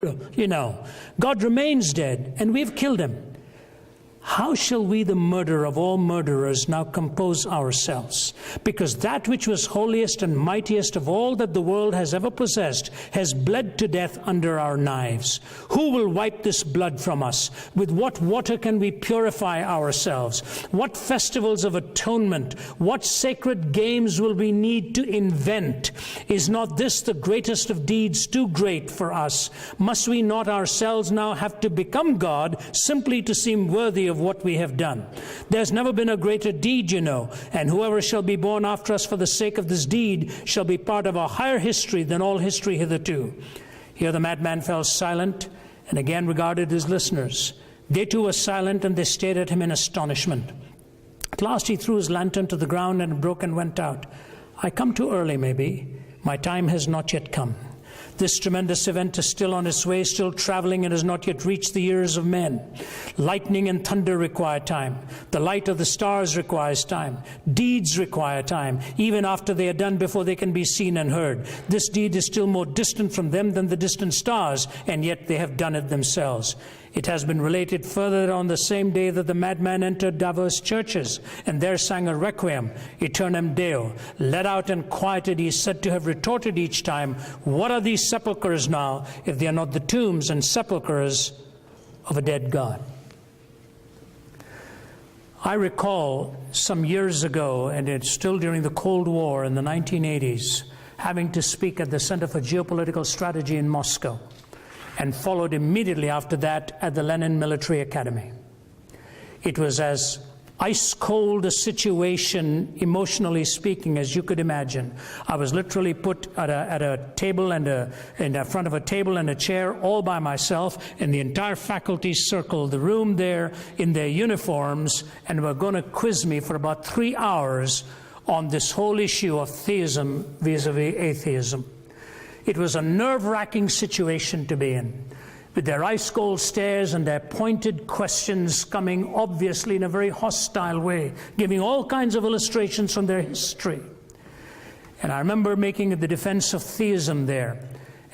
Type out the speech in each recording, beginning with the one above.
God remains dead, and we've killed him. How shall we, the murderer of all murderers, now compose ourselves? Because that which was holiest and mightiest of all that the world has ever possessed has bled to death under our knives. Who will wipe this blood from us? With what water can we purify ourselves? What festivals of atonement? What sacred games will we need to invent? Is not this the greatest of deeds, too great for us? Must we not ourselves now have to become God simply to seem worthy of what we have done? There's never been a greater deed, and whoever shall be born after us for the sake of this deed shall be part of a higher history than all history hitherto. Here the madman fell silent and again regarded his listeners. They too were silent, and they stared at him in astonishment. At last he threw his lantern to the ground and broke and went out. I come too early, maybe. My time has not yet come. This tremendous event is still on its way, still traveling, and has not yet reached the ears of men. Lightning and thunder require time. The light of the stars requires time. Deeds require time, even after they are done, before they can be seen and heard. This deed is still more distant from them than the distant stars, and yet they have done it themselves. It has been related further that on the same day that the madman entered diverse churches, and there sang a requiem, Aeternam Deo. Let out and quieted, he is said to have retorted each time, what are these sepulchres now, if they are not the tombs and sepulchres of a dead God? I recall some years ago, and it's still during the Cold War in the 1980s, having to speak at the Center for Geopolitical Strategy in Moscow, and followed immediately after that at the Lenin Military Academy. It was as ice cold a situation, emotionally speaking, as you could imagine. I was literally put at a table and in front of a table and a chair all by myself, and the entire faculty circled the room there in their uniforms, and were going to quiz me for about 3 hours on this whole issue of theism vis-a-vis atheism. It was a nerve-wracking situation to be in, with their ice-cold stares and their pointed questions coming obviously in a very hostile way, giving all kinds of illustrations from their history. And I remember making the defense of theism there.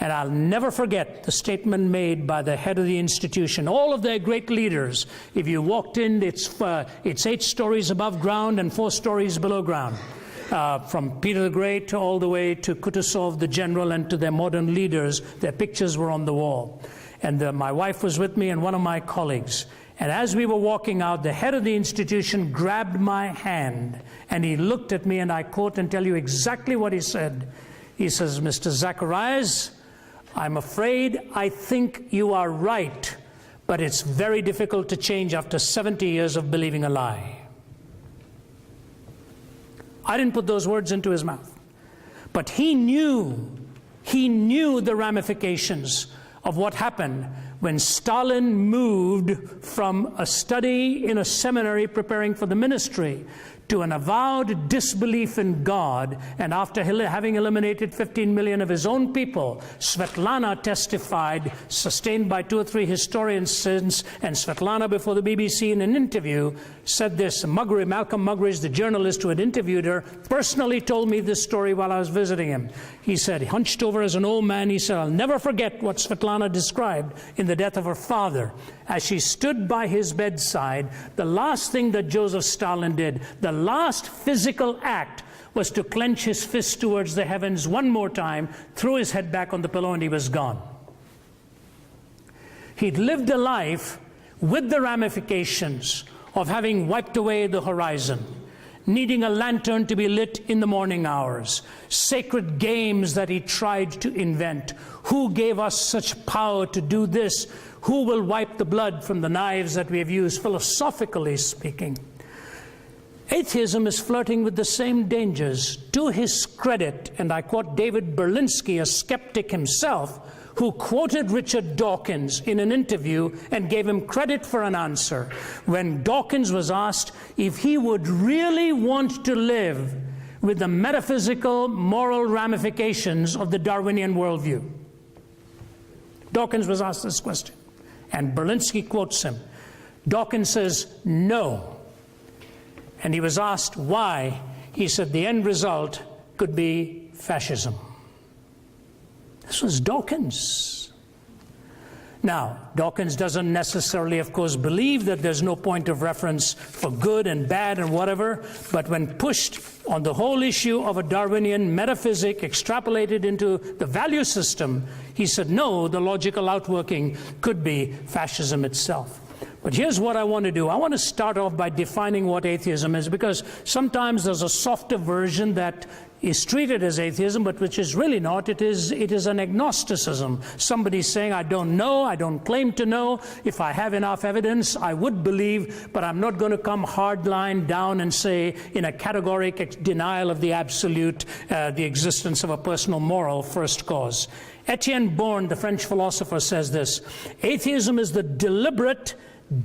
And I'll never forget the statement made by the head of the institution. All of their great leaders, if you walked in, it's 8 stories above ground and 4 stories below ground. From Peter the Great all the way to Kutuzov the general and to their modern leaders, their pictures were on the wall. And my wife was with me and one of my colleagues. And as we were walking out, the head of the institution grabbed my hand and he looked at me, and I quote and tell you exactly what he said. He says, Mr. Zacharias, I'm afraid I think you are right, but it's very difficult to change after 70 years of believing a lie. I didn't put those words into his mouth. But he knew the ramifications of what happened when Stalin moved from a study in a seminary preparing for the ministry to an avowed disbelief in God, and after having eliminated 15 million of his own people, Svetlana testified, sustained by 2 or 3 historians since, and Svetlana before the BBC in an interview said this. Malcolm Muggeridge, the journalist who had interviewed her, personally told me this story while I was visiting him. He said, hunched over as an old man, he said, I'll never forget what Svetlana described in the death of her father. As she stood by his bedside, the last thing that Joseph Stalin did, the last physical act, was to clench his fist towards the heavens one more time, threw his head back on the pillow, and he was gone. He'd lived a life with the ramifications of having wiped away the horizon, needing a lantern to be lit in the morning hours, sacred games that he tried to invent. Who gave us such power to do this? Who will wipe the blood from the knives that we have used, philosophically speaking? Atheism is flirting with the same dangers. To his credit, and I quote David Berlinski, a skeptic himself, who quoted Richard Dawkins in an interview and gave him credit for an answer when Dawkins was asked if he would really want to live with the metaphysical, moral ramifications of the Darwinian worldview. Dawkins was asked this question, and Berlinski quotes him. Dawkins says, no. And he was asked why. He said the end result could be fascism. This was Dawkins. Now, Dawkins doesn't necessarily, of course, believe that there's no point of reference for good and bad and whatever, but when pushed on the whole issue of a Darwinian metaphysic extrapolated into the value system, he said, no, the logical outworking could be fascism itself. But here's what I want to do. I want to start off by defining what atheism is, because sometimes there's a softer version that is treated as atheism, but which is really not. It is an agnosticism. Somebody saying, I don't know, I don't claim to know. If I have enough evidence, I would believe, but I'm not going to come hardline down and say in a categoric denial of the absolute, the existence of a personal moral first cause. Etienne Born, the French philosopher, says this: atheism is the deliberate,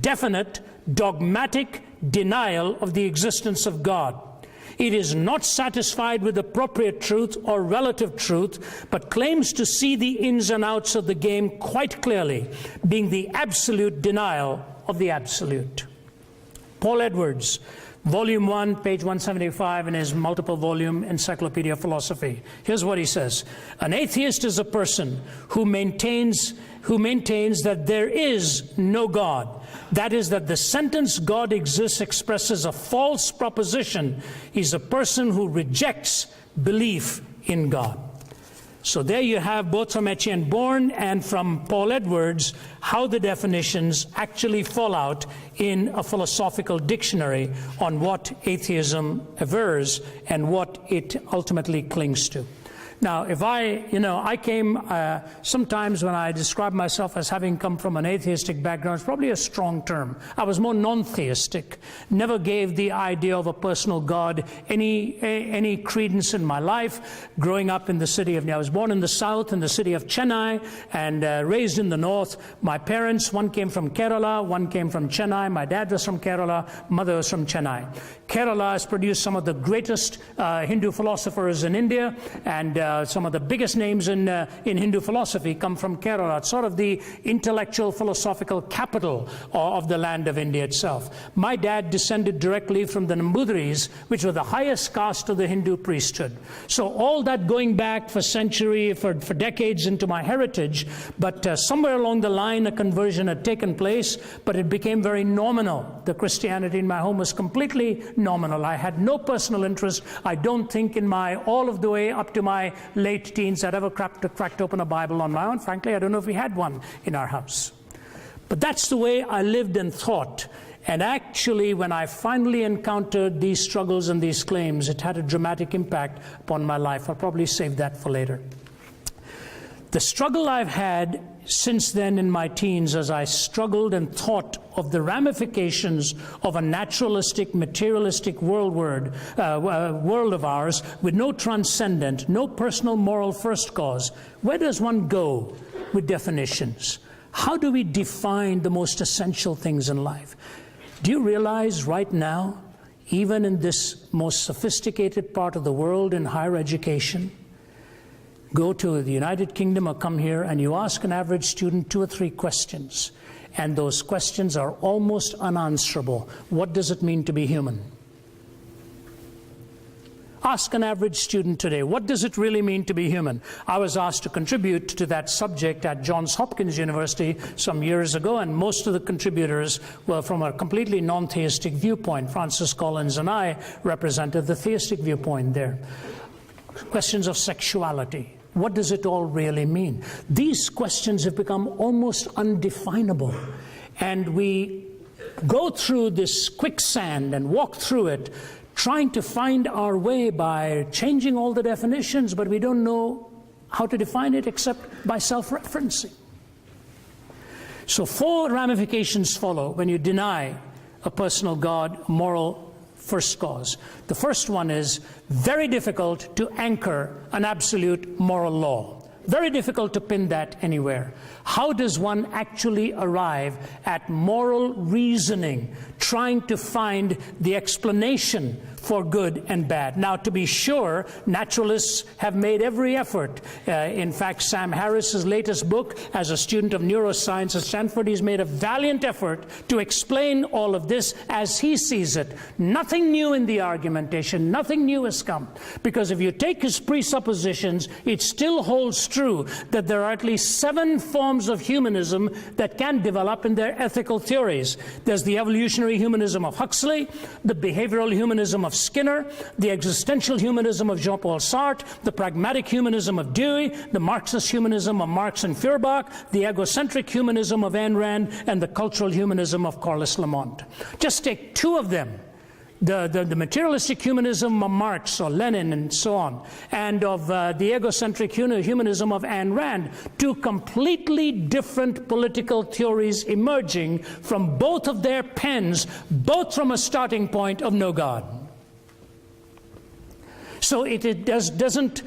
definite, dogmatic denial of the existence of God. It is not satisfied with appropriate truth or relative truth, but claims to see the ins and outs of the game quite clearly, being the absolute denial of the absolute. Paul Edwards, Volume 1, page 175 in his multiple volume Encyclopedia of Philosophy. Here's what he says: an atheist is a person who maintains that there is no God. That is, that the sentence God exists expresses a false proposition. He's a person who rejects belief in God. So there you have, both from Etienne Born and from Paul Edwards, how the definitions actually fall out in a philosophical dictionary on what atheism avers and what it ultimately clings to. Now, if I came, sometimes when I describe myself as having come from an atheistic background, it's probably a strong term. I was more non-theistic, never gave the idea of a personal God any credence in my life. Growing up in the city of, I was born in the south, in the city of Chennai, and raised in the north. My parents, one came from Kerala, one came from Chennai. My dad was from Kerala, mother was from Chennai. Kerala has produced some of the greatest Hindu philosophers in India, and some of the biggest names in Hindu philosophy come from Kerala. It's sort of the intellectual philosophical capital of the land of India itself. My dad descended directly from the Nambudris, which were the highest caste of the Hindu priesthood. So all that going back for decades into my heritage, but somewhere along the line a conversion had taken place, but it became very nominal. The Christianity in my home was completely nominal. I had no personal interest. I don't think in all of the way up to my late teens I'd ever cracked open a Bible on my own. Frankly, I don't know if we had one in our house. But that's the way I lived and thought. And actually, when I finally encountered these struggles and these claims, it had a dramatic impact upon my life. I'll probably save that for later. The struggle I've had since then in my teens, as I struggled and thought of the ramifications of a naturalistic, materialistic world of ours with no transcendent, no personal moral first cause, where does one go with definitions? How do we define the most essential things in life? Do you realize right now, even in this most sophisticated part of the world in higher education, go to the United Kingdom or come here and you ask an average student 2 or 3 questions, and those questions are almost unanswerable. What does it mean to be human? Ask an average student today, what does it really mean to be human? I was asked to contribute to that subject at Johns Hopkins University some years ago, and most of the contributors were from a completely non-theistic viewpoint. Francis Collins and I represented the theistic viewpoint there. Questions of sexuality. What does it all really mean? These questions have become almost undefinable. And we go through this quicksand and walk through it, trying to find our way by changing all the definitions, but we don't know how to define it except by self-referencing. So 4 ramifications follow when you deny a personal God, moral first cause. The first one is very difficult to anchor an absolute moral law. Very difficult to pin that anywhere. How does one actually arrive at moral reasoning, trying to find the explanation for good and bad. Now, to be sure, naturalists have made every effort. In fact, Sam Harris's latest book, as a student of neuroscience at Stanford, he's made a valiant effort to explain all of this as he sees it. Nothing new in the argumentation, nothing new has come. Because if you take his presuppositions, it still holds true that there are at least 7 forms of humanism that can develop in their ethical theories. There's the evolutionary humanism of Huxley, the behavioral humanism of Skinner, the existential humanism of Jean-Paul Sartre, the pragmatic humanism of Dewey, the Marxist humanism of Marx and Feuerbach, the egocentric humanism of Ayn Rand, and the cultural humanism of Carlos Lamont. Just take 2 of them. The materialistic humanism of Marx or Lenin and so on, and of the egocentric humanism of Ayn Rand, 2 completely different political theories emerging from both of their pens, both from a starting point of no God. So it doesn't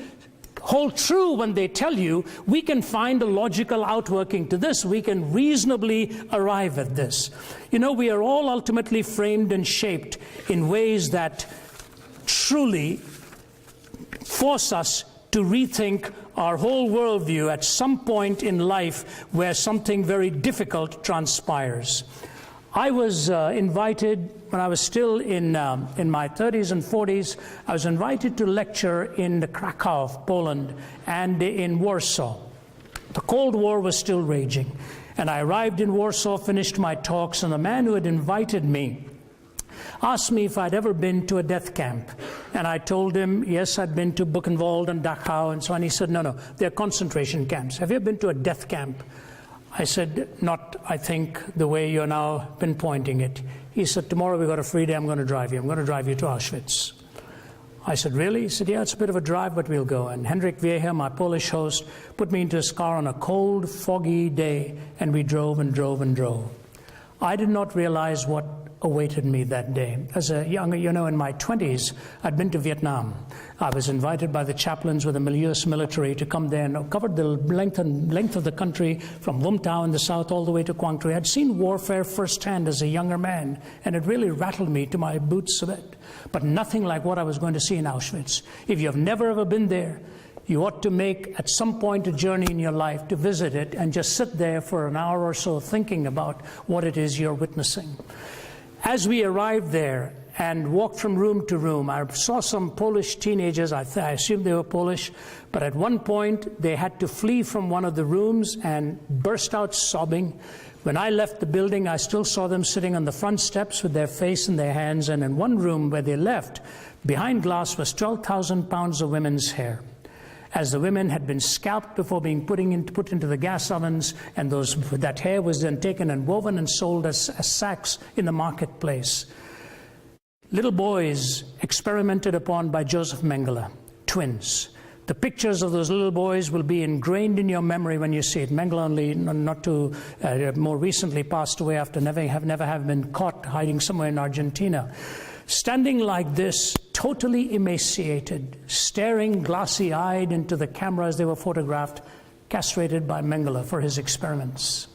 hold true when they tell you we can find a logical outworking to this, we can reasonably arrive at this. You know, we are all ultimately framed and shaped in ways that truly force us to rethink our whole worldview at some point in life where something very difficult transpires. I was invited, when I was still in my 30s and 40s, I was invited to lecture in Krakow, Poland, and in Warsaw. The Cold War was still raging. And I arrived in Warsaw, finished my talks, and the man who had invited me asked me if I'd ever been to a death camp. And I told him, yes, I'd been to Buchenwald and Dachau and so on. He said, no, they're concentration camps. Have you ever been to a death camp? I said, not, I think, the way you're now pinpointing it. He said, tomorrow we've got a free day, I'm going to drive you. I'm going to drive you to Auschwitz. I said, really? He said, yeah, it's a bit of a drive, but we'll go. And Hendrik Wiehe, my Polish host, put me into his car on a cold, foggy day, and we drove and drove and drove. I did not realize what awaited me that day. As a young, in my 20s, I'd been to Vietnam. I was invited by the chaplains with the US military to come there and covered the length of the country from Vung Tau in the south all the way to Quang Tri. I'd seen warfare firsthand as a younger man, and it really rattled me to my boots a bit. But nothing like what I was going to see in Auschwitz. If you have never ever been there, you ought to make at some point a journey in your life to visit it and just sit there for an hour or so thinking about what it is you're witnessing. As we arrived there and walked from room to room, I saw some Polish teenagers. I assumed they were Polish, but at one point they had to flee from one of the rooms and burst out sobbing. When I left the building, I still saw them sitting on the front steps with their face in their hands, and in one room where they left, behind glass was 12,000 pounds of women's hair, as the women had been scalped before being put into the gas ovens, and that hair was then taken and woven and sold as sacks in the marketplace. Little boys experimented upon by Joseph Mengele, twins. The pictures of those little boys will be ingrained in your memory when you see it. Mengele only not too more recently passed away after never have been caught hiding somewhere in Argentina. Standing like this, totally emaciated, staring glassy-eyed into the camera as they were photographed, castrated by Mengele for his experiments.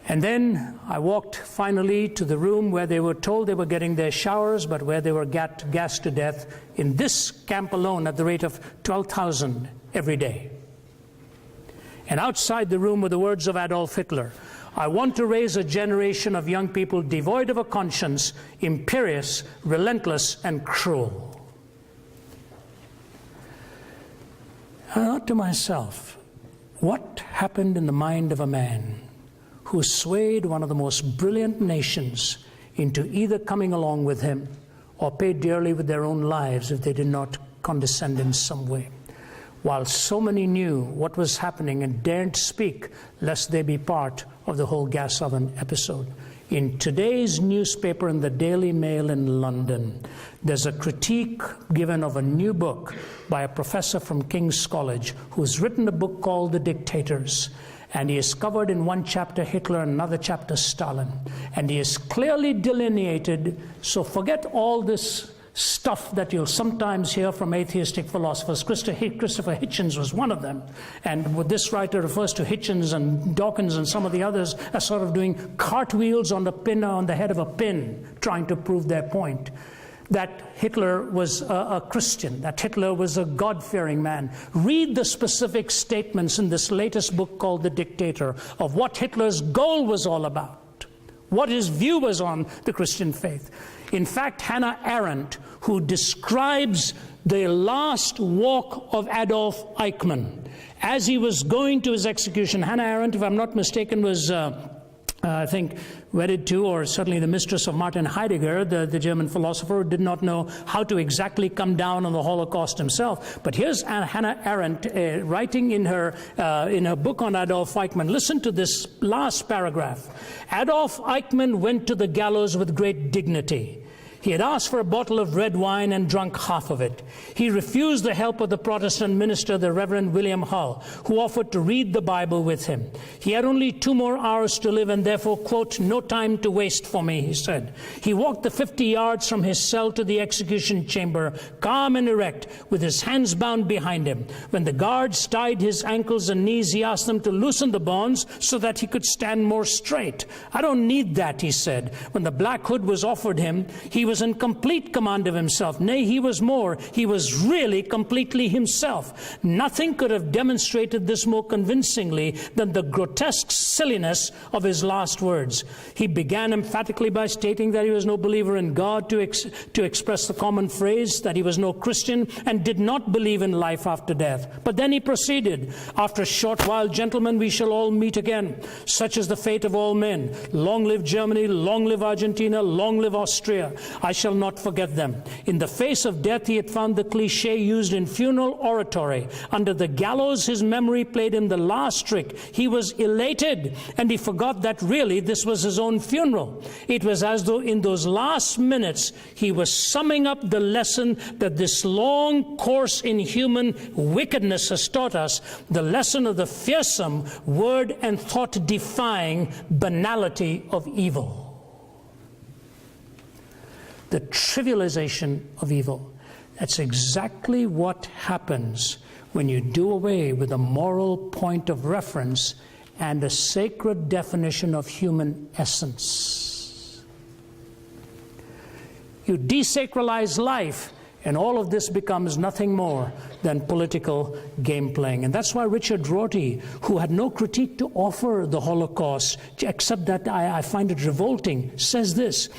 And then I walked finally to the room where they were told they were getting their showers, but where they were gassed to death in this camp alone at the rate of 12,000 every day. And outside the room were the words of Adolf Hitler: I want to raise a generation of young people devoid of a conscience, imperious, relentless, and cruel. I thought to myself, what happened in the mind of a man who swayed one of the most brilliant nations into either coming along with him or pay dearly with their own lives if they did not condescend in some way? While so many knew what was happening and daren't speak lest they be part of the whole gas oven episode. In today's newspaper, in the Daily Mail in London, there's a critique given of a new book by a professor from King's College who's written a book called The Dictators. And he has covered in one chapter Hitler, another chapter Stalin. And he has clearly delineated, so forget all this stuff that you'll sometimes hear from atheistic philosophers. Christopher Hitchens was one of them. And what this writer refers to Hitchens and Dawkins and some of the others as sort of doing cartwheels on the head of a pin, trying to prove their point. that Hitler was a Christian, that Hitler was a God-fearing man. Read the specific statements in this latest book called The Dictator of what Hitler's goal was all about, what his view was on the Christian faith. In fact, Hannah Arendt, who describes the last walk of Adolf Eichmann as he was going to his execution. Hannah Arendt, if I'm not mistaken, was I think wedded to, or certainly the mistress of Martin Heidegger, the German philosopher, who did not know how to exactly come down on the Holocaust himself. But here's Hannah Arendt writing in her book on Adolf Eichmann. Listen to this last paragraph. Adolf Eichmann went to the gallows with great dignity. He had asked for a bottle of red wine and drunk half of it. He refused the help of the Protestant minister, the Reverend William Hull, who offered to read the Bible with him. He had only 2 more hours to live and therefore, quote, "no time to waste for me," he said. He walked the 50 yards from his cell to the execution chamber, calm and erect, with his hands bound behind him. When the guards tied his ankles and knees, he asked them to loosen the bonds so that he could stand more straight. "I don't need that," he said. When the black hood was offered him, he was in complete command of himself. Nay, he was more. He was really completely himself. Nothing could have demonstrated this more convincingly than the grotesque silliness of his last words. He began emphatically by stating that he was no believer in God, to express the common phrase that he was no Christian and did not believe in life after death. But then he proceeded, "After a short while, gentlemen, we shall all meet again. Such is the fate of all men. Long live Germany, long live Argentina, long live Austria. I shall not forget them." In the face of death, he had found the cliche used in funeral oratory. Under the gallows, his memory played him the last trick. He was elated, and he forgot that really this was his own funeral. It was as though in those last minutes he was summing up the lesson that this long course in human wickedness has taught us, the lesson of the fearsome, word and thought defying banality of evil. The trivialization of evil. That's exactly what happens when you do away with a moral point of reference and a sacred definition of human essence. You desacralize life, and all of this becomes nothing more than political game playing. And that's why Richard Rorty, who had no critique to offer the Holocaust, except that I find it revolting, says this: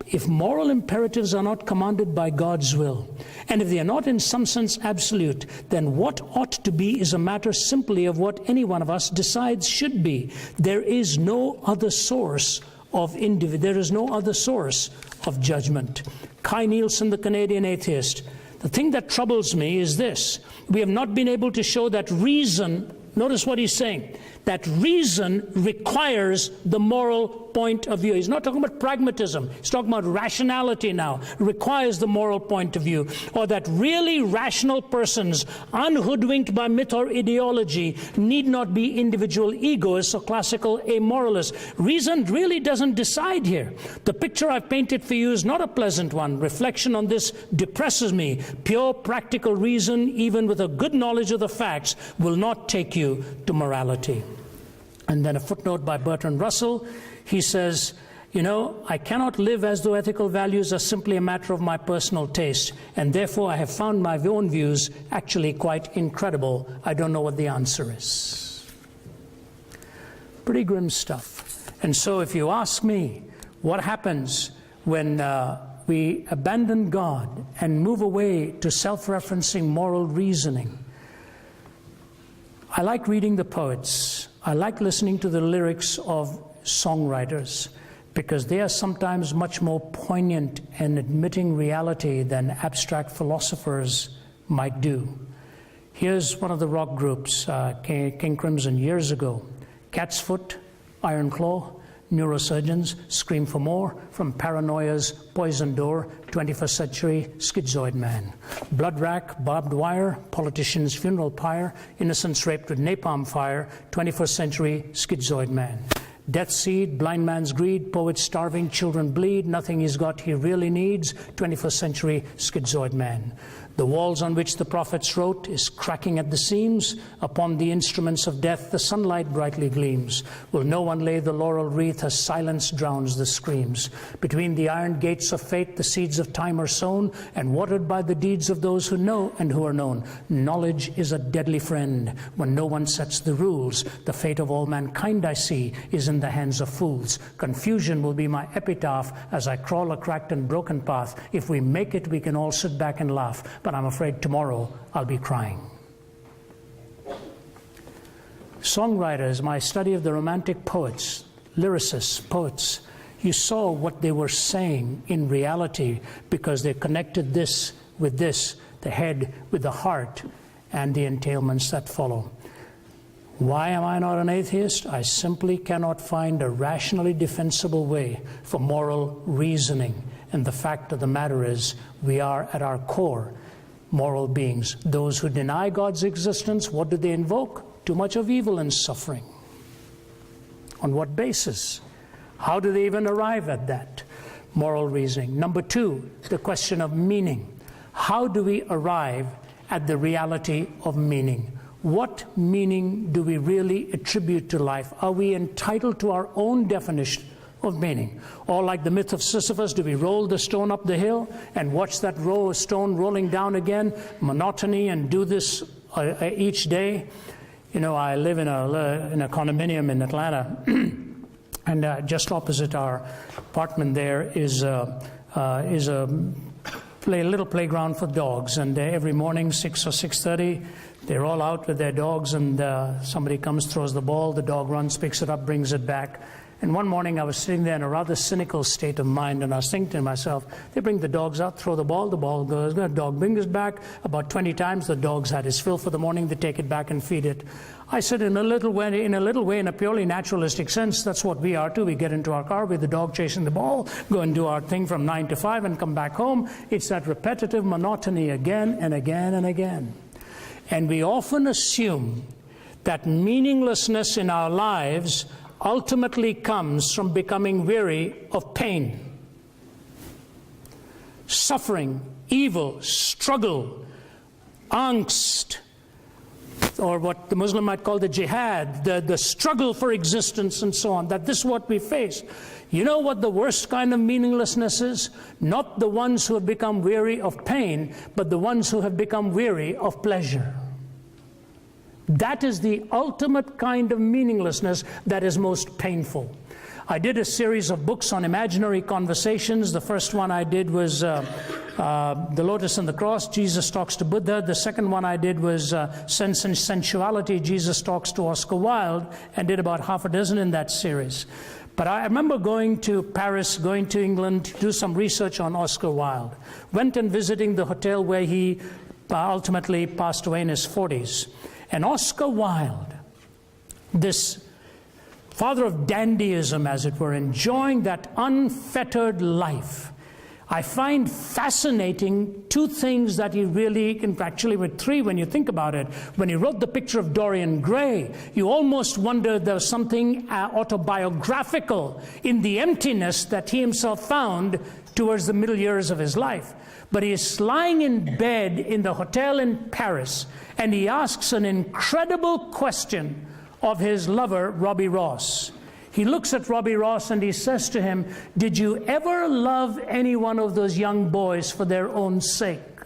if moral imperatives are not commanded by God's will, and if they are not in some sense absolute, then what ought to be is a matter simply of what any one of us decides should be. There is no other source of judgment. Kai Nielsen, the Canadian atheist. The thing that troubles me is this: we have not been able to show that reason, notice what he's saying, that reason requires the moral point of view. He's not talking about pragmatism. He's talking about rationality now. Requires the moral point of view. Or that really rational persons, unhoodwinked by myth or ideology, need not be individual egoists or classical amoralists. Reason really doesn't decide here. The picture I've painted for you is not a pleasant one. Reflection on this depresses me. Pure practical reason, even with a good knowledge of the facts, will not take you to morality. And then a footnote by Bertrand Russell. He says, I cannot live as though ethical values are simply a matter of my personal taste, and therefore I have found my own views actually quite incredible. I don't know what the answer is. Pretty grim stuff. And so if you ask me, what happens when we abandon God and move away to self-referencing moral reasoning? I like reading the poets. I like listening to the lyrics of songwriters, because they are sometimes much more poignant in admitting reality than abstract philosophers might do. Here's one of the rock groups, King Crimson, years ago. Cat's Foot, Iron Claw, Neurosurgeons, Scream for More, From Paranoia's Poison Door, 21st Century Schizoid Man. Blood Rack, Barbed Wire, Politician's Funeral Pyre, Innocents Raped with Napalm Fire, 21st Century Schizoid Man. Death Seed, Blind Man's Greed, Poets Starving, Children Bleed, Nothing He's Got He Really Needs, 21st Century Schizoid Man. The walls on which the prophets wrote is cracking at the seams. Upon the instruments of death the sunlight brightly gleams. Will no one lay the laurel wreath as silence drowns the screams? Between the iron gates of fate the seeds of time are sown, and watered by the deeds of those who know and who are known. Knowledge is a deadly friend when no one sets the rules. The fate of all mankind, I see, is in the hands of fools. Confusion will be my epitaph as I crawl a cracked and broken path. If we make it, we can all sit back and laugh, but I'm afraid tomorrow I'll be crying. Songwriters, my study of the romantic poets, lyricists, poets, you saw what they were saying in reality because they connected this with this, the head with the heart, and the entailments that follow. Why am I not an atheist? I simply cannot find a rationally defensible way for moral reasoning. And the fact of the matter is, we are at our core moral beings. Those who deny God's existence, what do they invoke? Too much of evil and suffering. On what basis? How do they even arrive at that? Moral reasoning. Number two, the question of meaning. How do we arrive at the reality of meaning? What meaning do we really attribute to life? Are we entitled to our own definition of meaning? Or like the myth of Sisyphus, do we roll the stone up the hill and watch that row of stone rolling down again, monotony, and do this each day? You know, I live in a condominium in Atlanta, and just opposite our apartment there is a little playground for dogs, and every morning 6 or 6:30 they're all out with their dogs, and somebody comes, throws the ball, the dog runs, picks it up, brings it back. And one morning I was sitting there in a rather cynical state of mind, and I was thinking to myself, they bring the dogs out, throw the ball goes, the dog brings it back. About 20 times the dog's had his fill for the morning, they take it back and feed it. I said, in a little way, in a purely naturalistic sense, that's what we are too. We get into our car with the dog chasing the ball, go and do our thing from 9 to 5 and come back home. It's that repetitive monotony again and again and again. And we often assume that meaninglessness in our lives ultimately comes from becoming weary of pain, suffering, evil, struggle, angst, or what the Muslim might call the jihad, the struggle for existence and so on, that this is what we face. You know what the worst kind of meaninglessness is? Not the ones who have become weary of pain, but the ones who have become weary of pleasure. That is the ultimate kind of meaninglessness that is most painful. I did a series of books on imaginary conversations. The first one I did was The Lotus and the Cross, Jesus Talks to Buddha. The second one I did was Sense and Sensuality, Jesus Talks to Oscar Wilde, and did about half a dozen in that series. But I remember going to Paris, going to England to do some research on Oscar Wilde. Went and visiting the hotel where he ultimately passed away in his 40s. And Oscar Wilde, this father of dandyism, as it were, enjoying that unfettered life, I find fascinating two things that he really, actually with three when you think about it. When he wrote The Picture of Dorian Gray, you almost wondered there was something autobiographical in the emptiness that he himself found towards the middle years of his life. But he is lying in bed in the hotel in Paris, and he asks an incredible question of his lover, Robbie Ross. He looks at Robbie Ross and he says to him, "Did you ever love any one of those young boys for their own sake?"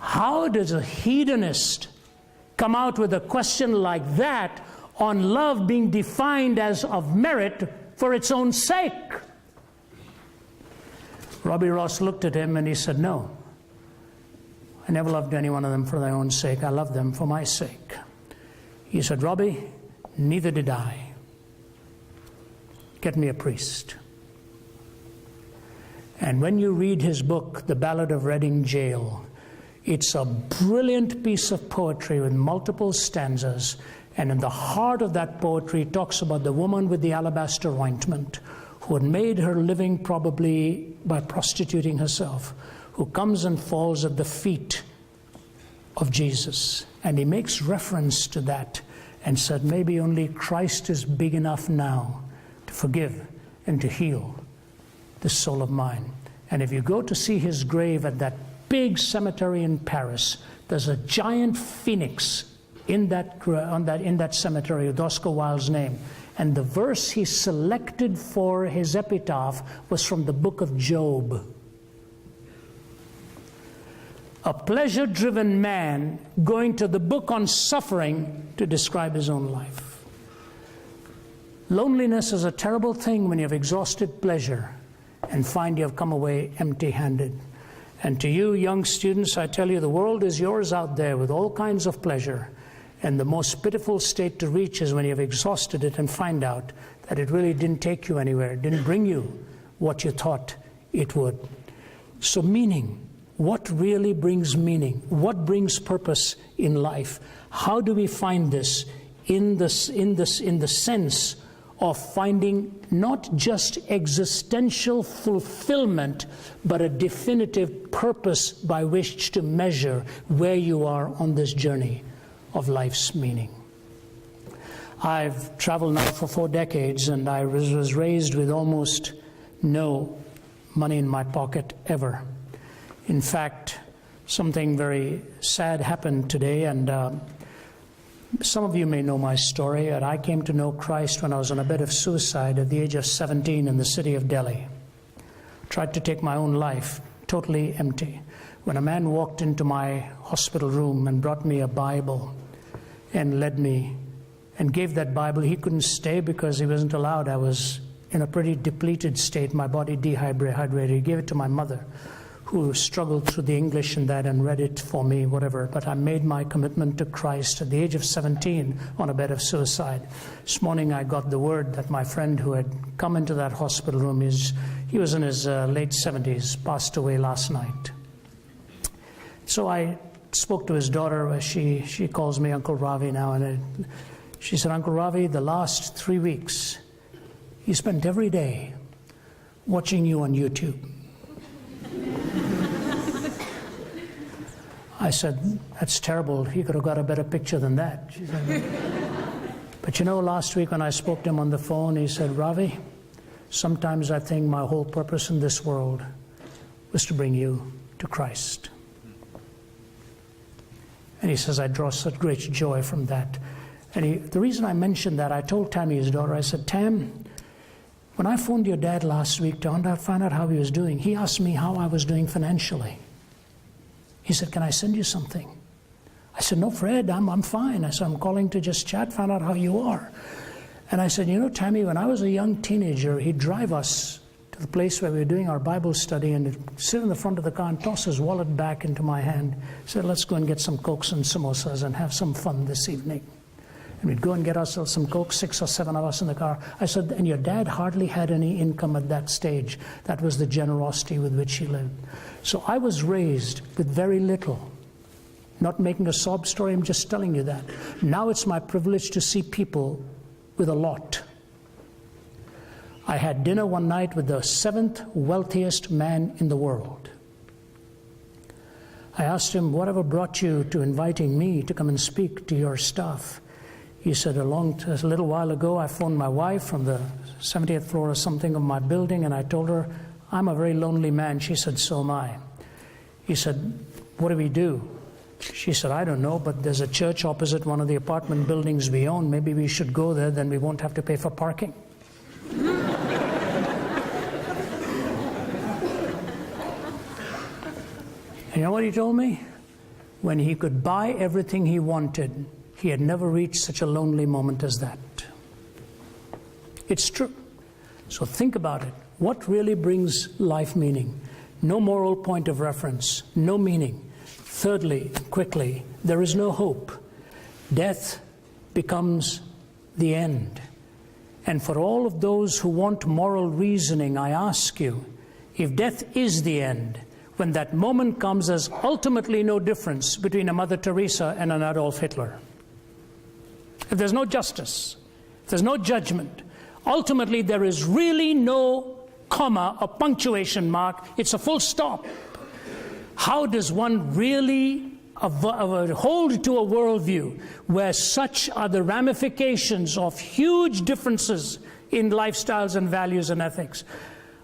How does a hedonist come out with a question like that on love being defined as of merit for its own sake? Robbie Ross looked at him and he said, "No, I never loved any one of them for their own sake. I loved them for my sake." He said, "Robbie, neither did I. Get me a priest." And when you read his book, The Ballad of Reading Gaol, it's a brilliant piece of poetry with multiple stanzas. And in the heart of that poetry, it talks about the woman with the alabaster ointment, who had made her living probably by prostituting herself, who comes and falls at the feet of Jesus. And he makes reference to that and said, maybe only Christ is big enough now to forgive and to heal this soul of mine. And if you go to see his grave at that big cemetery in Paris. There's a giant phoenix in that cemetery with Oscar Wilde's name. And the verse he selected for his epitaph was from the book of Job. A pleasure-driven man going to the book on suffering to describe his own life. Loneliness is a terrible thing when you have exhausted pleasure and find you have come away empty-handed. And to you young students, I tell you, the world is yours out there with all kinds of pleasure. And the most pitiful state to reach is when you have exhausted it and find out that it really didn't take you anywhere, it didn't bring you what you thought it would. So meaning. What really brings meaning? What brings purpose in life? How do we find this in the sense of finding not just existential fulfillment, but a definitive purpose by which to measure where you are on this journey of life's meaning? I've traveled now for 4 decades, and I was raised with almost no money in my pocket ever. In fact, something very sad happened today, and some of you may know my story. And I came to know Christ when I was on a bed of suicide at the age of 17 in the city of Delhi. Tried to take my own life, totally empty. When a man walked into my hospital room and brought me a Bible and led me and gave that Bible, he couldn't stay because he wasn't allowed. I was in a pretty depleted state, my body dehydrated. He gave it to my mother, who struggled through the English and that and read it for me, whatever. But I made my commitment to Christ at the age of 17 on a bed of suicide. This morning I got the word that my friend who had come into that hospital room, he was in his late 70s, passed away last night. So I spoke to his daughter. She calls me Uncle Ravi now, and she said, Uncle Ravi, the last 3 weeks, he spent every day watching you on YouTube. I said, that's terrible. He could have got a better picture than that. She said, but you know, last week when I spoke to him on the phone, he said, Ravi, sometimes I think my whole purpose in this world was to bring you to Christ. And he says, I draw such great joy from that. And the reason I mentioned that, I told Tammy, his daughter, I said, Tam, when I phoned your dad last week to find out how he was doing, he asked me how I was doing financially. He said, can I send you something? I said, no, Fred, I'm fine. I said, I'm calling to just chat, find out how you are. And I said, you know, Tammy, when I was a young teenager, he'd drive us to the place where we were doing our Bible study and he'd sit in the front of the car and toss his wallet back into my hand. He said, let's go and get some Cokes and samosas and have some fun this evening. And we'd go and get ourselves some Coke, 6 or 7 of us in the car. I said, and your dad hardly had any income at that stage. That was the generosity with which he lived. So I was raised with very little. Not making a sob story, I'm just telling you that. Now it's my privilege to see people with a lot. I had dinner one night with the 7th wealthiest man in the world. I asked him, whatever brought you to inviting me to come and speak to your staff? He said, a little while ago, I phoned my wife from the 70th floor or something of my building, and I told her, I'm a very lonely man. She said, so am I. He said, what do we do? She said, I don't know, but there's a church opposite one of the apartment buildings we own. Maybe we should go there, then we won't have to pay for parking. And you know what he told me? When he could buy everything he wanted, he had never reached such a lonely moment as that. It's true. So think about it. What really brings life meaning? No moral point of reference, no meaning. Thirdly, quickly, there is no hope. Death becomes the end. And for all of those who want moral reasoning, I ask you, if death is the end, when that moment comes, there's ultimately no difference between a Mother Teresa and an Adolf Hitler. If there's no justice, if there's no judgment, ultimately there is really no comma or punctuation mark. It's a full stop. How does one really hold to a worldview where such are the ramifications of huge differences in lifestyles and values and ethics?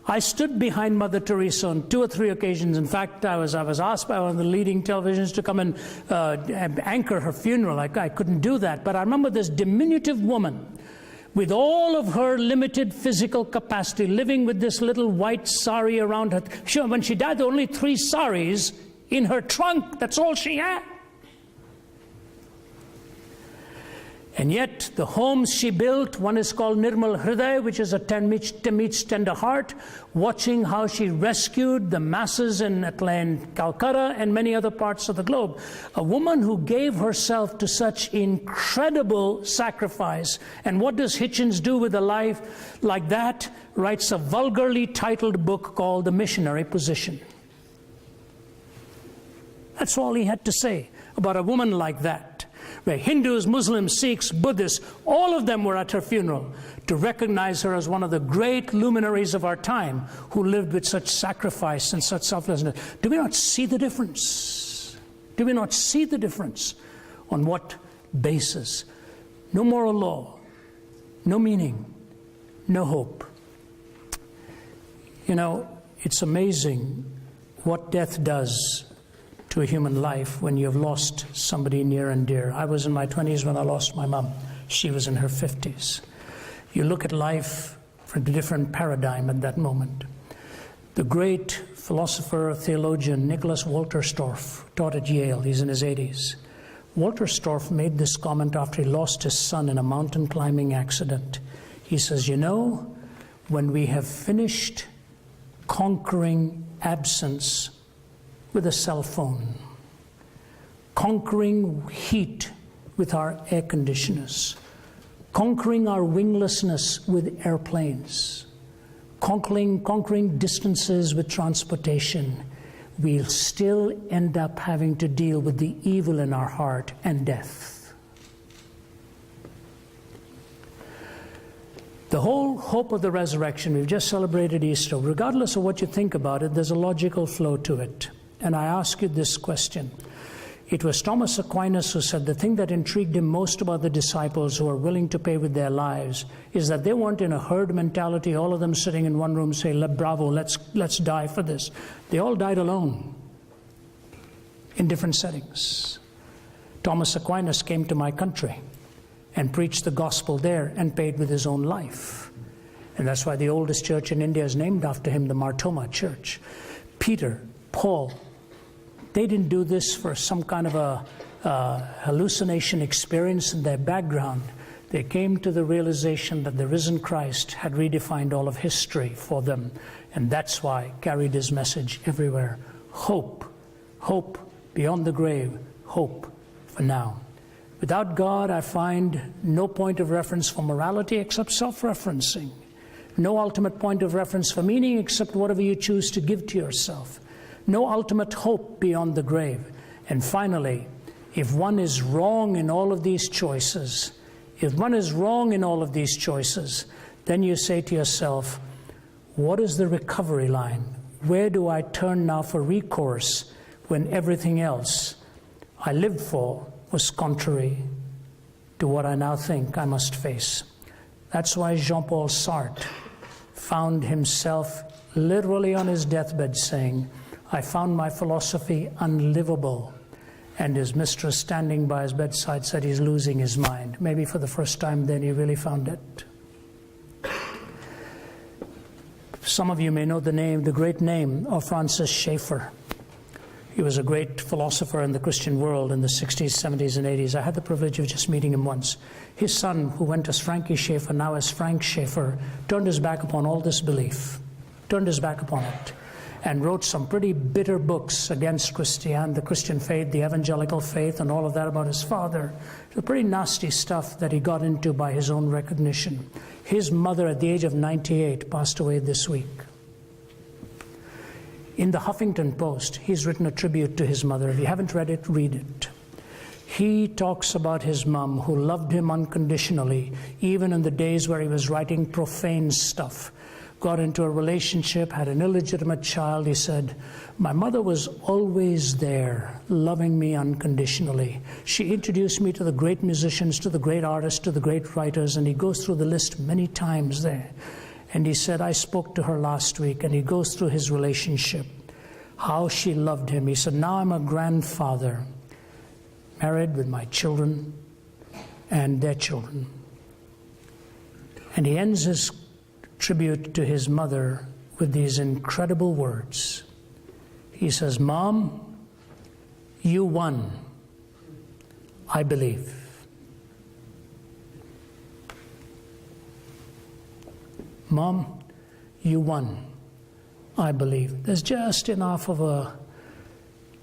I stood behind Mother Teresa on 2 or 3 occasions. In fact, I was asked by one of the leading televisions to come and anchor her funeral. I couldn't do that. But I remember this diminutive woman with all of her limited physical capacity, living with this little white sari around her. When she died, there were only 3 saris in her trunk. That's all she had. And yet, the homes she built, one is called Nirmal Hriday, which is a Tamich tender heart, watching how she rescued the masses in Calcutta and many other parts of the globe. A woman who gave herself to such incredible sacrifice. And what does Hitchens do with a life like that? Writes a vulgarly titled book called The Missionary Position. That's all he had to say about a woman like that. Where Hindus, Muslims, Sikhs, Buddhists, all of them were at her funeral to recognize her as one of the great luminaries of our time who lived with such sacrifice and such selflessness. Do we not see the difference? Do we not see the difference? On what basis? No moral law, no meaning, no hope. You know, it's amazing what death does to a human life when you have lost somebody near and dear. I was in my 20s when I lost my mom. She was in her 50s. You look at life from a different paradigm at that moment. The great philosopher, theologian, Nicholas Wolterstorff, taught at Yale. He's in his 80s. Wolterstorff made this comment after he lost his son in a mountain climbing accident. He says, you know, when we have finished conquering absence with a cell phone, conquering heat with our air conditioners, conquering our winglessness with airplanes, conquering distances with transportation, we'll still end up having to deal with the evil in our heart and death. The whole hope of the resurrection, we've just celebrated Easter. Regardless of what you think about it, there's a logical flow to it. And I ask you this question. It was Thomas Aquinas who said the thing that intrigued him most about the disciples who are willing to pay with their lives is that they weren't in a herd mentality, all of them sitting in one room saying, bravo, let's die for this. They all died alone in different settings. Thomas Aquinas came to my country and preached the gospel there and paid with his own life. And that's why the oldest church in India is named after him, the Martoma Church. Peter, Paul, they didn't do this for some kind of a hallucination experience in their background. They came to the realization that the risen Christ had redefined all of history for them. And that's why carried his message everywhere. Hope. Hope beyond the grave. Hope for now. Without God, I find no point of reference for morality except self-referencing. No ultimate point of reference for meaning except whatever you choose to give to yourself. No ultimate hope beyond the grave. And finally, if one is wrong in all of these choices, then you say to yourself, what is the recovery line? Where do I turn now for recourse when everything else I lived for was contrary to what I now think I must face? That's why Jean-Paul Sartre found himself literally on his deathbed saying, I found my philosophy unlivable. And his mistress standing by his bedside said he's losing his mind. Maybe for the first time then he really found it. Some of you may know the great name of Francis Schaeffer. He was a great philosopher in the Christian world in the 60s, 70s, and 80s. I had the privilege of just meeting him once. His son, who went as Frankie Schaeffer, now as Frank Schaeffer, turned his back upon all this belief, turned his back upon it, and wrote some pretty bitter books against the Christian faith, the evangelical faith, and all of that about his father. It was pretty nasty stuff that he got into by his own recognition. His mother, at the age of 98, passed away this week. In the Huffington Post, he's written a tribute to his mother. If you haven't read it, read it. He talks about his mom, who loved him unconditionally, even in the days where he was writing profane stuff. Got into a relationship, had an illegitimate child. He said, my mother was always there, loving me unconditionally. She introduced me to the great musicians, to the great artists, to the great writers, and he goes through the list many times there. And he said, I spoke to her last week, and he goes through his relationship, how she loved him. He said, now I'm a grandfather, married with my children and their children. And he ends his tribute to his mother with these incredible words. He says, Mom, you won. I believe. Mom, you won. I believe. There's just enough of a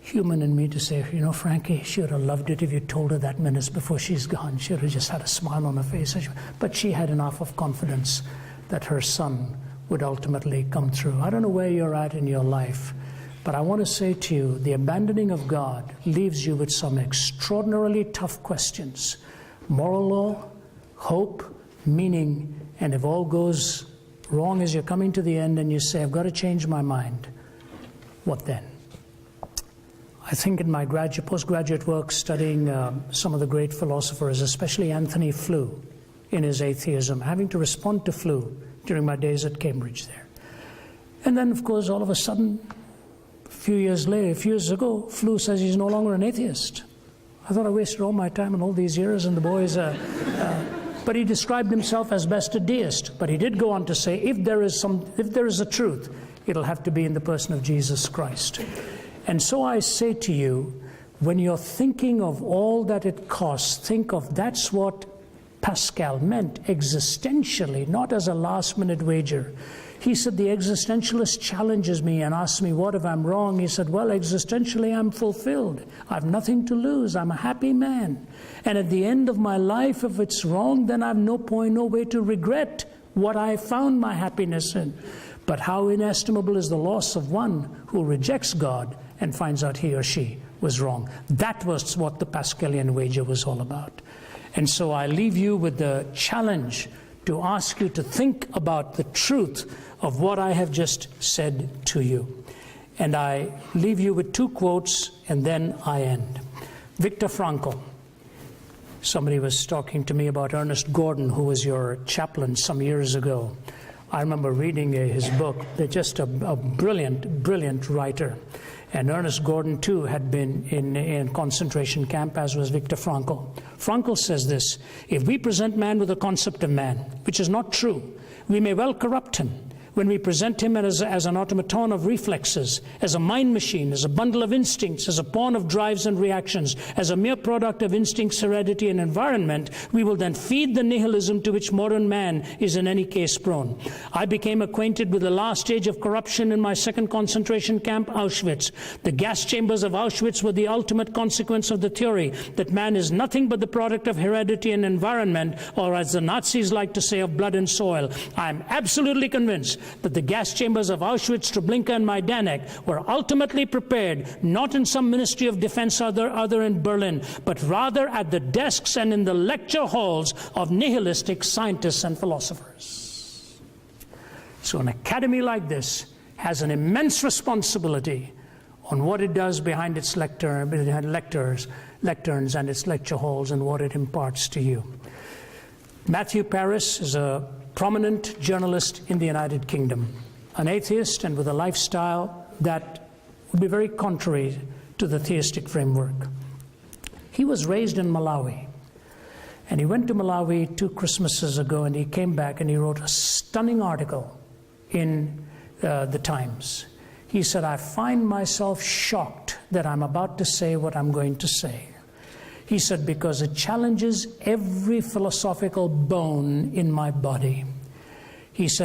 human in me to say, you know, Frankie, she would have loved it if you told her that minutes before she's gone. She would have just had a smile on her face. But she had enough of confidence that her son would ultimately come through. I don't know where you're at in your life, but I want to say to you, the abandoning of God leaves you with some extraordinarily tough questions. Moral law, hope, meaning, and if all goes wrong as you're coming to the end and you say, I've got to change my mind, what then? I think in my postgraduate work studying some of the great philosophers, especially Anthony Flew in his atheism, having to respond to Flew during my days at Cambridge there. And then, of course, all of a sudden, a few years ago, Flew says he's no longer an atheist. I thought I wasted all my time and all these years, and the boys... But he described himself as best a deist. But he did go on to say, if there is a truth, it'll have to be in the person of Jesus Christ. And so I say to you, when you're thinking of all that it costs, think of that's what Pascal meant existentially, not as a last-minute wager. He said, the existentialist challenges me and asks me, what if I'm wrong? He said, well, existentially, I'm fulfilled. I've nothing to lose. I'm a happy man. And at the end of my life, if it's wrong, then I've no way to regret what I found my happiness in. But how inestimable is the loss of one who rejects God and finds out he or she was wrong. That was what the Pascalian wager was all about. And so I leave you with the challenge to ask you to think about the truth of what I have just said to you. And I leave you with two quotes, and then I end. Viktor Frankl. Somebody was talking to me about Ernest Gordon, who was your chaplain some years ago. I remember reading his book. They're just a brilliant, brilliant writer. And Ernest Gordon, too, had been in concentration camp, as was Viktor Frankl. Frankl says this, if we present man with a concept of man, which is not true, we may well corrupt him when we present him as an automaton of reflexes, as a mind machine, as a bundle of instincts, as a pawn of drives and reactions, as a mere product of instincts, heredity, and environment. We will then feed the nihilism to which modern man is in any case prone. I became acquainted with the last stage of corruption in my second concentration camp, Auschwitz. The gas chambers of Auschwitz were the ultimate consequence of the theory that man is nothing but the product of heredity and environment, or as the Nazis like to say, of blood and soil. I am absolutely convinced that the gas chambers of Auschwitz, Treblinka, and Majdanek were ultimately prepared, not in some ministry of defense other in Berlin, but rather at the desks and in the lecture halls of nihilistic scientists and philosophers. So an academy like this has an immense responsibility on what it does behind its lecterns and its lecture halls and what it imparts to you. Matthew Paris is a prominent journalist in the United Kingdom, an atheist and with a lifestyle that would be very contrary to the theistic framework. He was raised in Malawi, and he went to Malawi 2 Christmases ago, and he came back and he wrote a stunning article in the Times. He said, I find myself shocked that I'm about to say what I'm going to say. He said, because it challenges every philosophical bone in my body. He said,